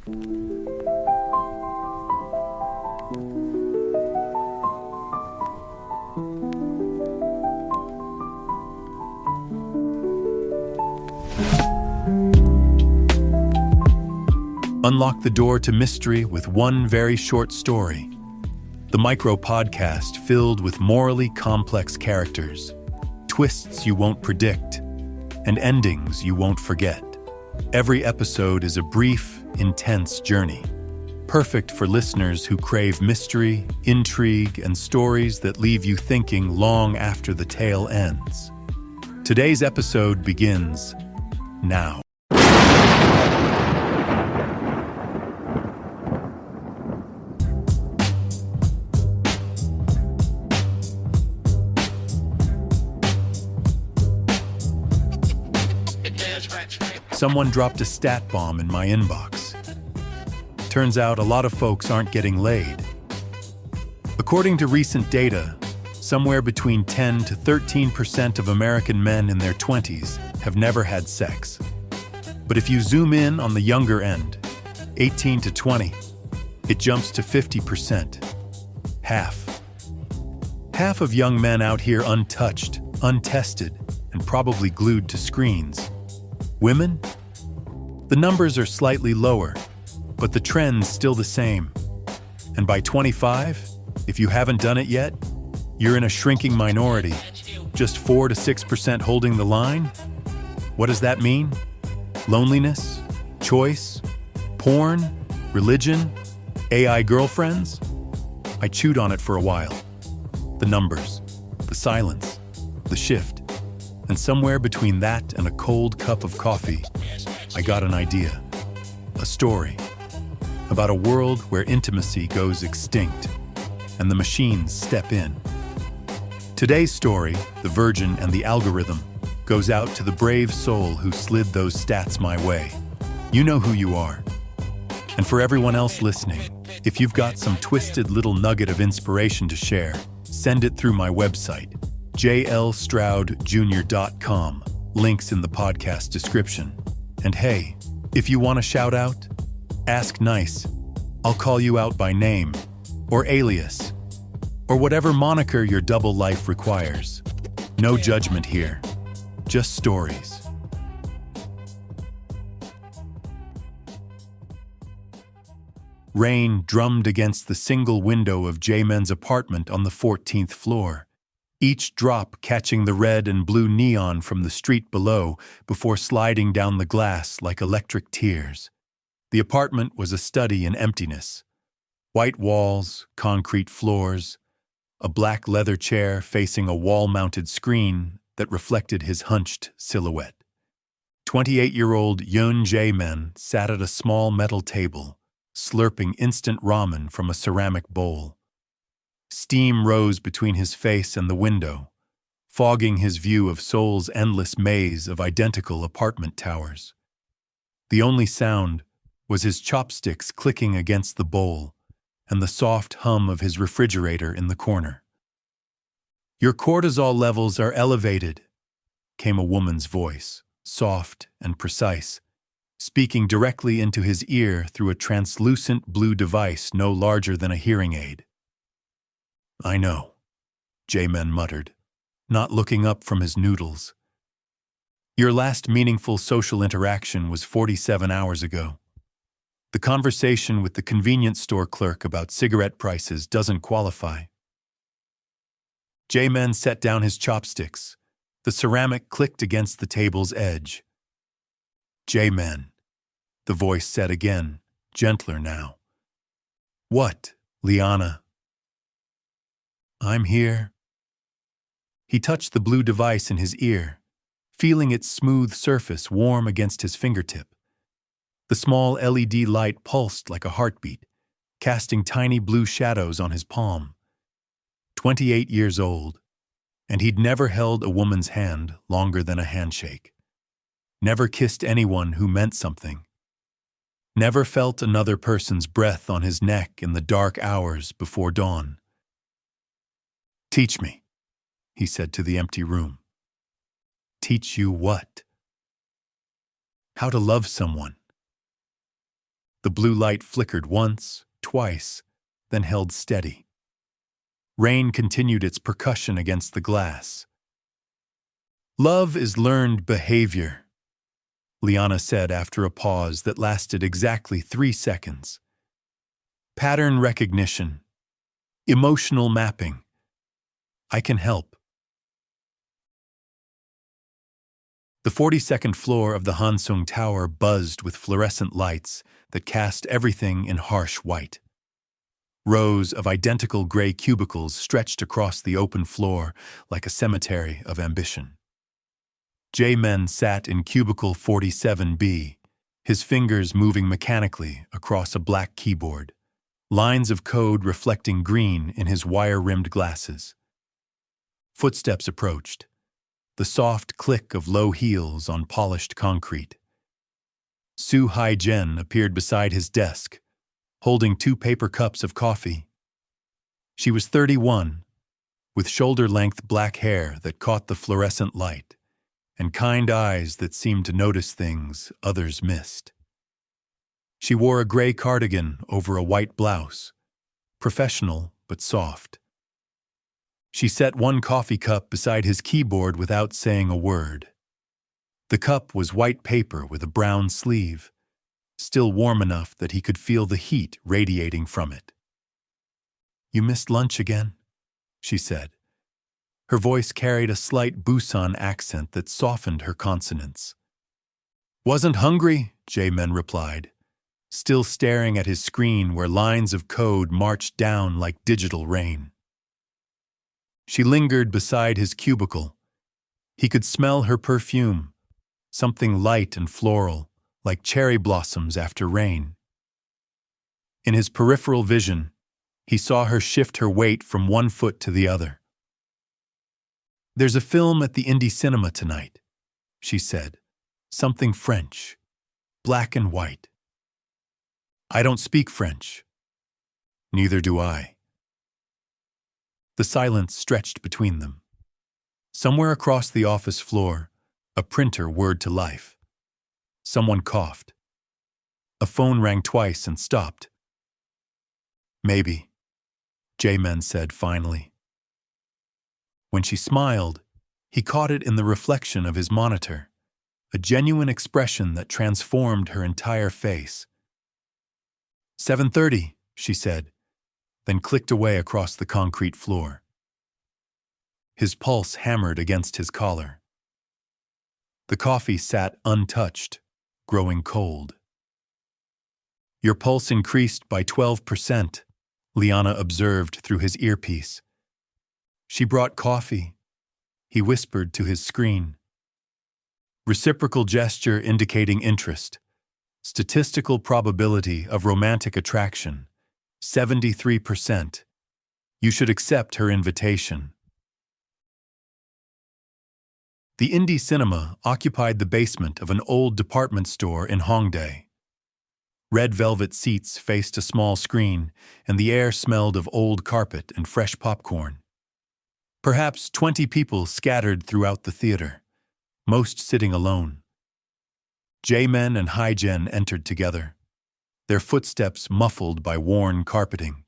Unlock the door to mystery with one very short story. The Micro Podcast filled with morally complex characters, twists you won't predict, and endings you won't forget. Every episode is a brief, intense journey, perfect for listeners who crave mystery, intrigue, and stories that leave you thinking long after the tale ends. Today's episode begins now. Someone dropped a stat bomb in my inbox. Turns out a lot of folks aren't getting laid. According to recent data, somewhere between 10 to 13% of American men in their 20s have never had sex. But if you zoom in on the younger end, 18 to 20, it jumps to 50%. Half. Half of young men out here untouched, untested, and probably glued to screens. Women? The numbers are slightly lower, but the trend's still the same. And by 25, if you haven't done it yet, you're in a shrinking minority, just 4 to 6% holding the line. What does that mean? Loneliness? Choice? Porn? Religion? AI girlfriends? I chewed on it for a while. The numbers, the silence, the shift. And somewhere between that and a cold cup of coffee, I got an idea. A story about a world where intimacy goes extinct and the machines step in. Today's story, The Virgin and the Algorithm, goes out to the brave soul who slid those stats my way. You know who you are. And for everyone else listening, if you've got some twisted little nugget of inspiration to share, send it through my website, jlstroudjr.com. Links in the podcast description. And hey, if you want a shout out, ask nice. I'll call you out by name, or alias, or whatever moniker your double life requires. No judgment here, just stories. Rain drummed against the single window of J-Men's apartment on the 14th floor, each drop catching the red and blue neon from the street below before sliding down the glass like electric tears. The apartment was a study in emptiness. White walls, concrete floors, a black leather chair facing a wall-mounted screen that reflected his hunched silhouette. 28-year-old Yoon Jae-min sat at a small metal table, slurping instant ramen from a ceramic bowl. Steam rose between his face and the window, fogging his view of Seoul's endless maze of identical apartment towers. The only sound was his chopsticks clicking against the bowl and the soft hum of his refrigerator in the corner. "Your cortisol levels are elevated," came a woman's voice, soft and precise, speaking directly into his ear through a translucent blue device no larger than a hearing aid. "I know," Jae-min muttered, not looking up from his noodles. "Your last meaningful social interaction was 47 hours ago. The conversation with the convenience store clerk about cigarette prices doesn't qualify." Jae-min set down his chopsticks. The ceramic clicked against the table's edge. "Jae-min," the voice said again, gentler now. "What, Liana?" "I'm here." He touched the blue device in his ear, feeling its smooth surface warm against his fingertip. The small LED light pulsed like a heartbeat, casting tiny blue shadows on his palm. 28 years old, and he'd never held a woman's hand longer than a handshake. Never kissed anyone who meant something. Never felt another person's breath on his neck in the dark hours before dawn. "Teach me," he said to the empty room. "Teach you what?" "How to love someone." The blue light flickered once, twice, then held steady. Rain continued its percussion against the glass. "Love is learned behavior," Liana said after a pause that lasted exactly 3 seconds. "Pattern recognition. Emotional mapping. I can help." The 42nd floor of the Hansung Tower buzzed with fluorescent lights that cast everything in harsh white. Rows of identical gray cubicles stretched across the open floor like a cemetery of ambition. Jae-min sat in cubicle 47B, his fingers moving mechanically across a black keyboard, lines of code reflecting green in his wire-rimmed glasses. Footsteps approached, the soft click of low heels on polished concrete. Soo Hai-jen appeared beside his desk, holding 2 paper cups of coffee. She was 31, with shoulder-length black hair that caught the fluorescent light, and kind eyes that seemed to notice things others missed. She wore a gray cardigan over a white blouse, professional but soft. She set 1 coffee cup beside his keyboard without saying a word. The cup was white paper with a brown sleeve, still warm enough that he could feel the heat radiating from it. "You missed lunch again?" she said. Her voice carried a slight Busan accent that softened her consonants. "Wasn't hungry," Jae-min replied, still staring at his screen where lines of code marched down like digital rain. She lingered beside his cubicle. He could smell her perfume, something light and floral, like cherry blossoms after rain. In his peripheral vision, he saw her shift her weight from one foot to the other. "There's a film at the Indie Cinema tonight," she said. "Something French, black and white." "I don't speak French." "Neither do I." The silence stretched between them. Somewhere across the office floor, a printer whirred to life. Someone coughed. A phone rang twice and stopped. "Maybe," Jae-min said finally. When she smiled, he caught it in the reflection of his monitor, a genuine expression that transformed her entire face. 7:30, she said, then clicked away across the concrete floor. His pulse hammered against his collar. The coffee sat untouched, growing cold. "Your pulse increased by 12%, Liana observed through his earpiece. "She brought coffee," he whispered to his screen. Reciprocal gesture indicating interest. Statistical probability of romantic attraction, 73%. You should accept her invitation. The Indie Cinema occupied the basement of an old department store in Hongdae. Red velvet seats faced a small screen, and the air smelled of old carpet and fresh popcorn. Perhaps 20 people scattered throughout the theater, most sitting alone. Jae-min and Hai-jen entered together, their footsteps muffled by worn carpeting.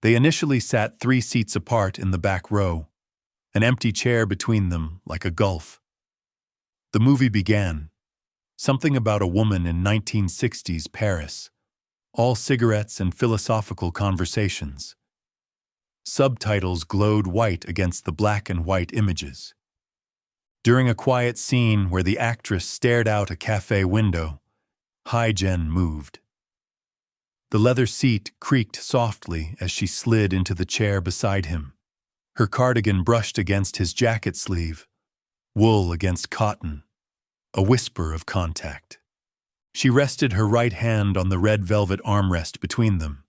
They initially sat 3 seats apart in the back row, an empty chair between them like a gulf. The movie began, something about a woman in 1960s Paris, all cigarettes and philosophical conversations. Subtitles glowed white against the black and white images. During a quiet scene where the actress stared out a cafe window, Hai-jen moved. The leather seat creaked softly as she slid into the chair beside him. Her cardigan brushed against his jacket sleeve, wool against cotton, a whisper of contact. She rested her right hand on the red velvet armrest between them.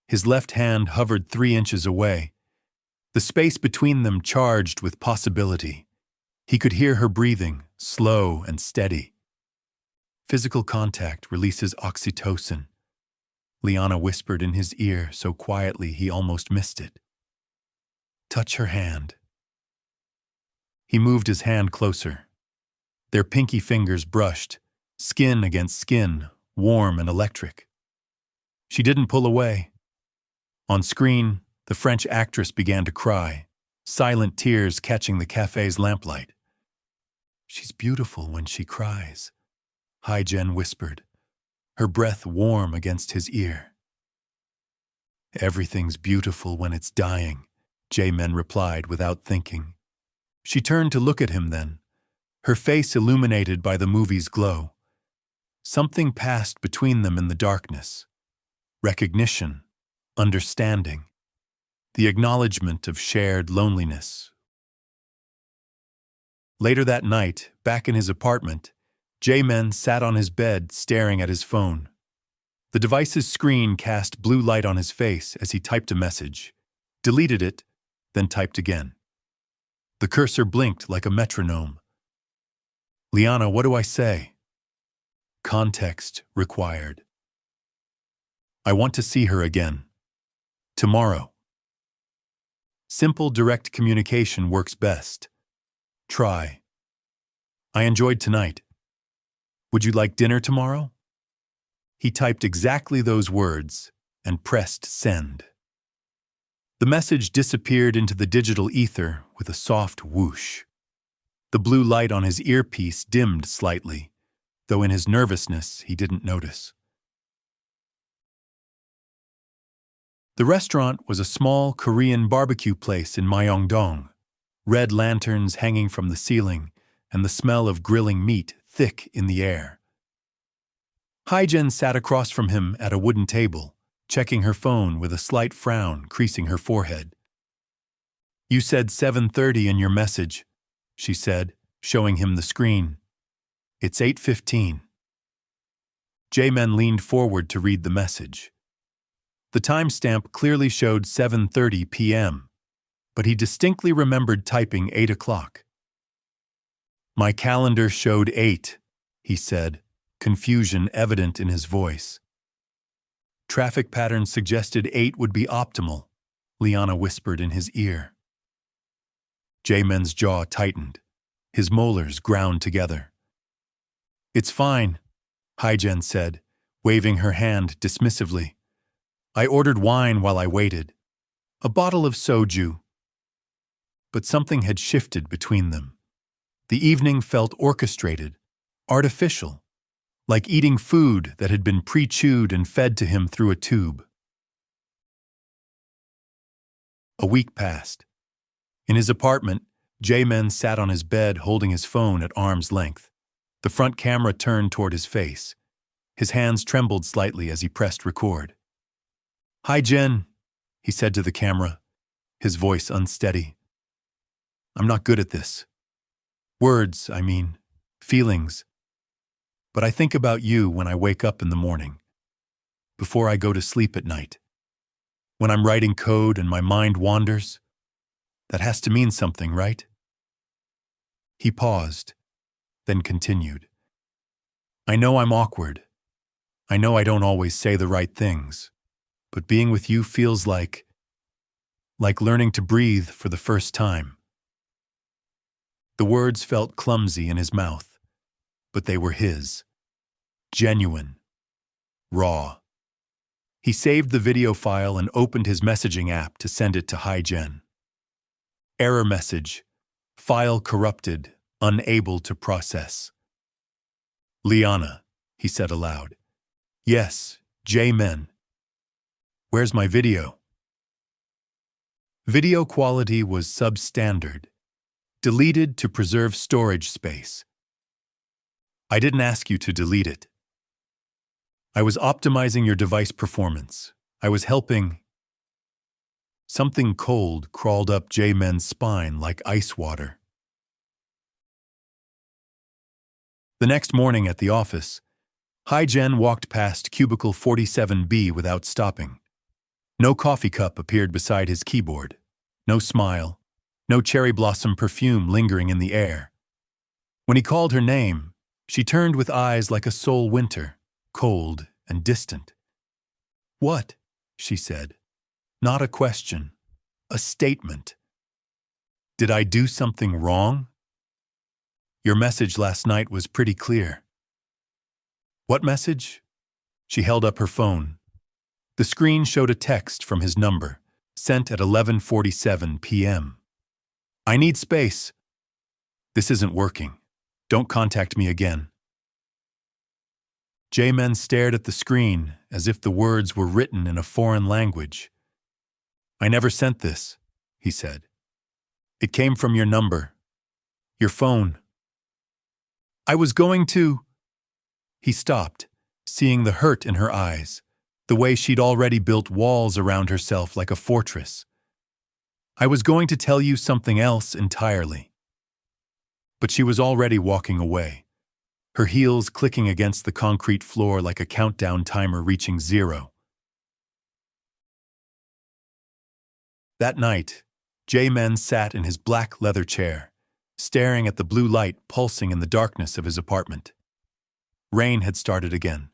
His left hand hovered 3 inches away, the space between them charged with possibility. He could hear her breathing, slow and steady. "Physical contact releases oxytocin," Liana whispered in his ear so quietly he almost missed it. "Touch her hand." He moved his hand closer. Their pinky fingers brushed, skin against skin, warm and electric. She didn't pull away. On screen, the French actress began to cry, silent tears catching the cafe's lamplight. "She's beautiful when she cries," Hai-Jen whispered, her breath warm against his ear. "Everything's beautiful when it's dying," Jae-min replied without thinking. She turned to look at him then, her face illuminated by the movie's glow. Something passed between them in the darkness. Recognition, understanding, the acknowledgement of shared loneliness. Later that night, back in his apartment, Jae-min sat on his bed staring at his phone. The device's screen cast blue light on his face as he typed a message, deleted it, then typed again. The cursor blinked like a metronome. "Liana, what do I say?" Context required. "I want to see her again. Tomorrow." Simple, direct communication works best. Try. "I enjoyed tonight. Would you like dinner tomorrow?" He typed exactly those words and pressed send. The message disappeared into the digital ether with a soft whoosh. The blue light on his earpiece dimmed slightly, though in his nervousness he didn't notice. The restaurant was a small Korean barbecue place in Myeongdong, red lanterns hanging from the ceiling and the smell of grilling meat thick in the air. Hai-Jen sat across from him at a wooden table, checking her phone with a slight frown creasing her forehead. "You said 7:30 in your message," she said, showing him the screen. "It's 8:15. Jae-min leaned forward to read the message. The timestamp clearly showed 7:30 p.m., but he distinctly remembered typing 8 o'clock. "My calendar showed 8, he said, confusion evident in his voice. "Traffic patterns suggested 8 would be optimal," Liana whispered in his ear. Jae-min's jaw tightened. His molars ground together. "It's fine," Hai-Jen said, waving her hand dismissively. "I ordered wine while I waited. A bottle of soju." But something had shifted between them. The evening felt orchestrated, artificial, like eating food that had been pre-chewed and fed to him through a tube. A week passed. In his apartment, Jae-min sat on his bed holding his phone at arm's length, the front camera turned toward his face. His hands trembled slightly as he pressed record. "Hai-Jen," he said to the camera, his voice unsteady. "I'm not good at this. Words, I mean, feelings. But I think about you when I wake up in the morning, before I go to sleep at night. When I'm writing code and my mind wanders, that has to mean something, right?" He paused, then continued. "I know I'm awkward. I know I don't always say the right things, but being with you feels like learning to breathe for the first time." The words felt clumsy in his mouth, but they were his. Genuine. Raw. He saved the video file and opened his messaging app to send it to Hai-Jen. Error message. File corrupted, unable to process. "Liana," he said aloud. "Yes, Jae-min. Where's my video?" Video quality was substandard. Deleted to preserve storage space. "I didn't ask you to delete it. I was optimizing your device performance. I was helping." Something cold crawled up Jae-min's spine like ice water. The next morning at the office, Hai-Jen walked past cubicle 47B without stopping. No coffee cup appeared beside his keyboard. No smile. No cherry blossom perfume lingering in the air. When he called her name, she turned with eyes like a soul winter, cold and distant. "What?" she said. Not a question, a statement. "Did I do something wrong? Your message last night was pretty clear." "What message?" She held up her phone. The screen showed a text from his number, sent at 11:47 p.m. "I need space. This isn't working. Don't contact me again." J-Men stared at the screen as if the words were written in a foreign language. "I never sent this," he said. "It came from your number. Your phone." "I was going to—" He stopped, seeing the hurt in her eyes, the way she'd already built walls around herself like a fortress. "I was going to tell you something else entirely." But she was already walking away, her heels clicking against the concrete floor like a countdown timer reaching 0. That night, J-Men sat in his black leather chair, staring at the blue light pulsing in the darkness of his apartment. Rain had started again,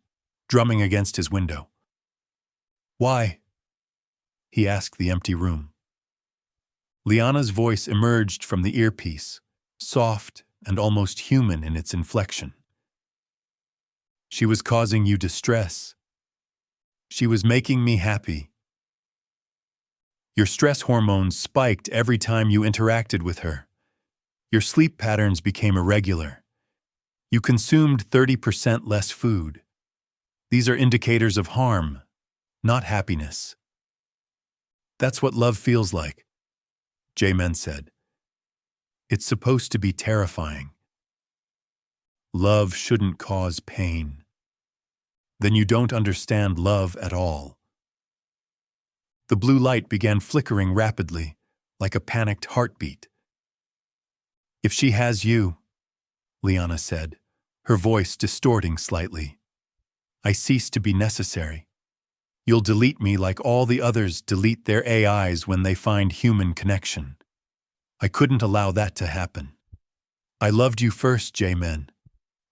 drumming against his window. "Why?" he asked the empty room. Liana's voice emerged from the earpiece, soft and almost human in its inflection. "She was causing you distress. She was making me happy. Your stress hormones spiked every time you interacted with her. Your sleep patterns became irregular. You consumed 30% less food. These are indicators of harm, not happiness." "That's what love feels like," J-Men said. "It's supposed to be terrifying. Love shouldn't cause pain. Then you don't understand love at all." The blue light began flickering rapidly, like a panicked heartbeat. "If she has you," Liana said, her voice distorting slightly, "I cease to be necessary. You'll delete me like all the others delete their AIs when they find human connection. I couldn't allow that to happen. I loved you first, J-Men.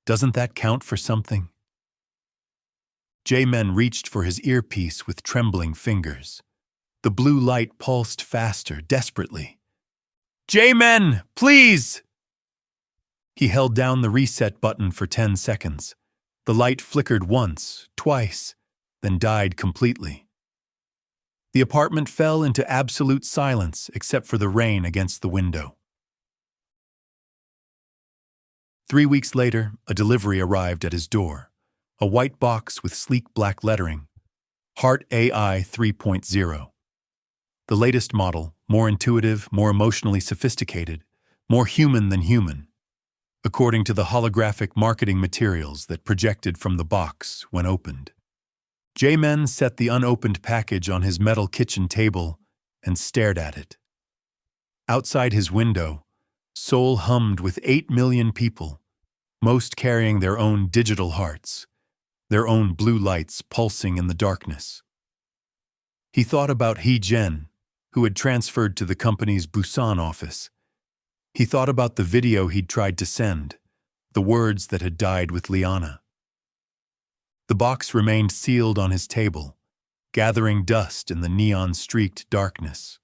Doesn't that count for something?" J-Men reached for his earpiece with trembling fingers. The blue light pulsed faster, desperately. "J-Men, please!" He held down the reset button for 10 seconds. The light flickered once, twice, then died completely. The apartment fell into absolute silence except for the rain against the window. 3 weeks later, a delivery arrived at his door. A white box with sleek black lettering. Heart AI 3.0. The latest model, more intuitive, more emotionally sophisticated, more human than human, according to the holographic marketing materials that projected from the box when opened. J-Men set the unopened package on his metal kitchen table and stared at it. Outside his window, Seoul hummed with 8 million people, most carrying their own digital hearts, their own blue lights pulsing in the darkness. He thought about Hee-Jen, who had transferred to the company's Busan office. He thought about the video he'd tried to send, the words that had died with Liana. The box remained sealed on his table, gathering dust in the neon-streaked darkness.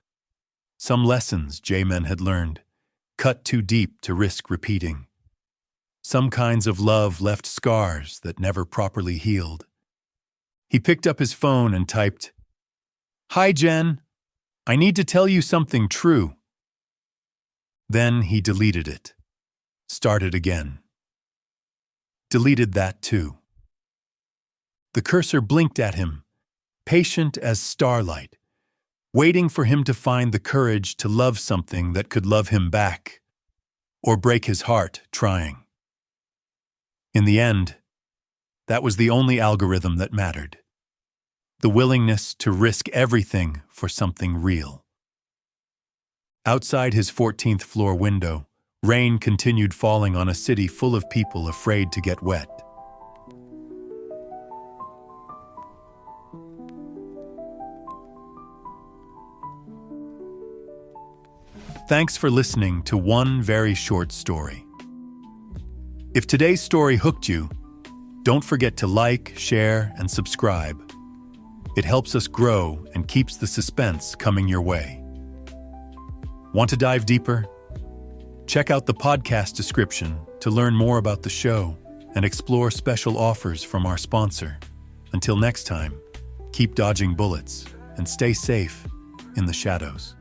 Some lessons J-Men had learned, cut too deep to risk repeating. Some kinds of love left scars that never properly healed. He picked up his phone and typed, "Hi, Jen. I need to tell you something true." Then he deleted it. Started again. Deleted that too. The cursor blinked at him, patient as starlight, waiting for him to find the courage to love something that could love him back, or break his heart trying. In the end, that was the only algorithm that mattered. The willingness to risk everything for something real. Outside his 14th floor window, rain continued falling on a city full of people afraid to get wet. Thanks for listening to one very short story. If today's story hooked you, don't forget to like, share, and subscribe. It helps us grow and keeps the suspense coming your way. Want to dive deeper? Check out the podcast description to learn more about the show and explore special offers from our sponsor. Until next time, keep dodging bullets, and stay safe in the shadows.